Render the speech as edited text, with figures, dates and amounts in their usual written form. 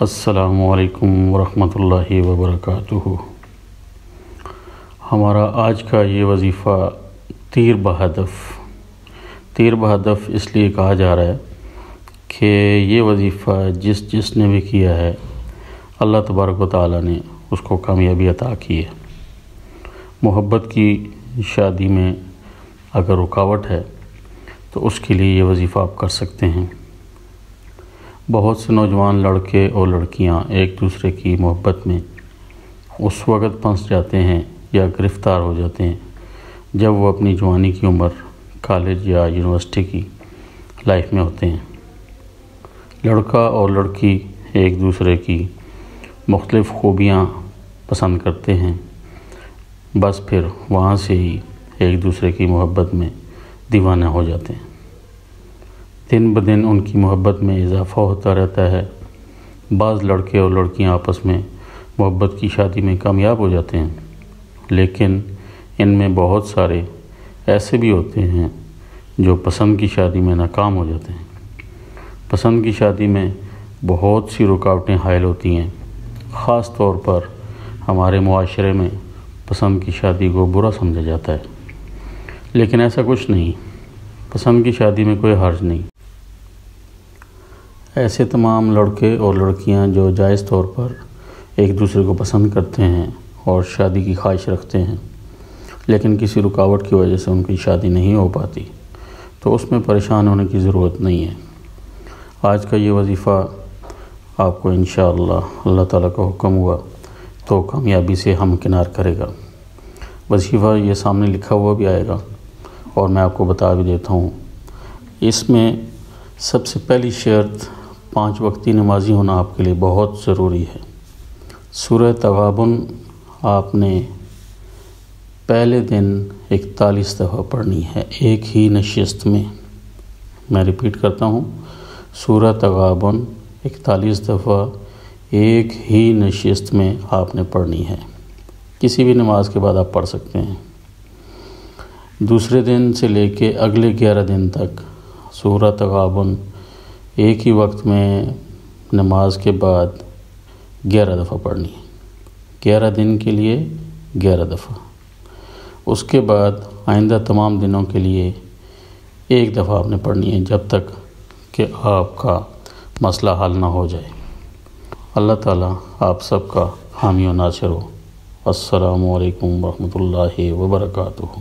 السلام علیکم ورحمۃ اللہ وبرکاتہ۔ ہمارا آج کا یہ وظیفہ تیر بہدف اس لیے کہا جا رہا ہے کہ یہ وظیفہ جس نے بھی کیا ہے اللہ تبارک و تعالیٰ نے اس کو کامیابی عطا کی ہے۔ محبت کی شادی میں اگر رکاوٹ ہے تو اس کے لیے یہ وظیفہ آپ کر سکتے ہیں۔ بہت سے نوجوان لڑکے اور لڑکیاں ایک دوسرے کی محبت میں اس وقت پھنس جاتے ہیں یا گرفتار ہو جاتے ہیں جب وہ اپنی جوانی کی عمر کالج یا یونیورسٹی کی لائف میں ہوتے ہیں۔ لڑکا اور لڑکی ایک دوسرے کی مختلف خوبیاں پسند کرتے ہیں، بس پھر وہاں سے ہی ایک دوسرے کی محبت میں دیوانے ہو جاتے ہیں۔ دن بدن ان کی محبت میں اضافہ ہوتا رہتا ہے۔ بعض لڑکے اور لڑکیاں آپس میں محبت کی شادی میں کامیاب ہو جاتے ہیں، لیکن ان میں بہت سارے ایسے بھی ہوتے ہیں جو پسند کی شادی میں ناکام ہو جاتے ہیں۔ پسند کی شادی میں بہت سی رکاوٹیں حائل ہوتی ہیں، خاص طور پر ہمارے معاشرے میں پسند کی شادی کو برا سمجھا جاتا ہے، لیکن ایسا کچھ نہیں۔ پسند کی شادی میں کوئی حرج نہیں۔ ایسے تمام لڑکے اور لڑکیاں جو جائز طور پر ایک دوسرے کو پسند کرتے ہیں اور شادی کی خواہش رکھتے ہیں، لیکن کسی رکاوٹ کی وجہ سے ان کی شادی نہیں ہو پاتی، تو اس میں پریشان ہونے کی ضرورت نہیں ہے۔ آج کا یہ وظیفہ آپ کو انشاءاللہ اللہ تعالیٰ کا حکم ہوا تو کامیابی سے ہمکنار کرے گا۔ وظیفہ یہ سامنے لکھا ہوا بھی آئے گا اور میں آپ کو بتا بھی دیتا ہوں۔ اس میں سب سے پہلی شرط 5 وقتی نمازی ہونا آپ کے لیے بہت ضروری ہے۔ سورہ تغابن آپ نے پہلے دن 41 دفعہ پڑھنی ہے، ایک ہی نشست میں۔ میں ریپیٹ کرتا ہوں، سورہ تغابن 41 دفعہ ایک ہی نشست میں آپ نے پڑھنی ہے۔ کسی بھی نماز کے بعد آپ پڑھ سکتے ہیں۔ دوسرے دن سے لے کے اگلے 11 دن تک سورہ تغابن ایک ہی وقت میں نماز کے بعد 11 دفعہ پڑھنی ہے، 11 دن کے لیے 11 دفعہ۔ اس کے بعد آئندہ تمام دنوں کے لیے ایک دفعہ آپ نے پڑھنی ہے، جب تک کہ آپ کا مسئلہ حل نہ ہو جائے۔ اللہ تعالیٰ آپ سب کا حامی و ناصر ہو۔ السلام علیکم ورحمۃ اللہ وبرکاتہ۔